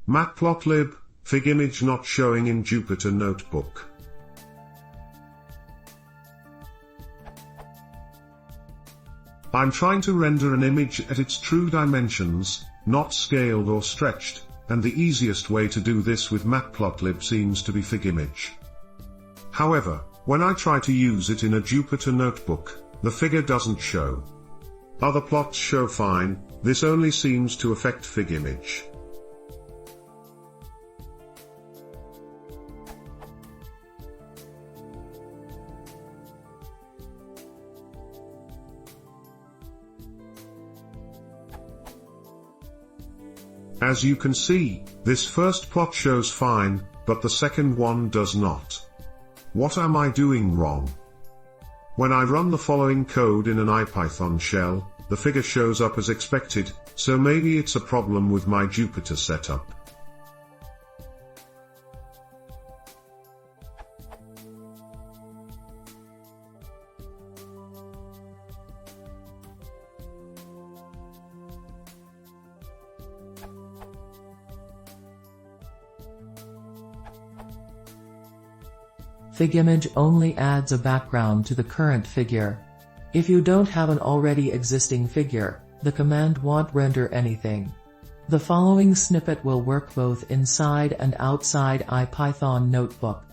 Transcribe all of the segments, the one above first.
Matplotlib, figimage not showing in Jupyter Notebook. I'm trying to render an image at its true dimensions, not scaled or stretched, and the easiest way to do this with matplotlib seems to be figimage. However, when I try to use it in a Jupyter Notebook, the figure doesn't show. Other plots show fine, this only seems to affect figimage. As you can see, this first plot shows fine, but the second one does not. What am I doing wrong? When I run the following code in an IPython shell, the figure shows up as expected, so maybe it's a problem with my Jupyter setup. Figimage only adds a background to the current figure. If you don't have an already existing figure, the command won't render anything. The following snippet will work both inside and outside IPython Notebook.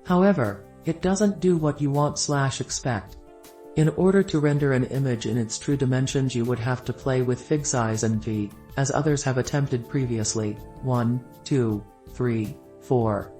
However, it doesn't do what you want/expect. In order to render an image in its true dimensions, you would have to play with fig size and v, as others have attempted previously. 1, 2, 3, 4,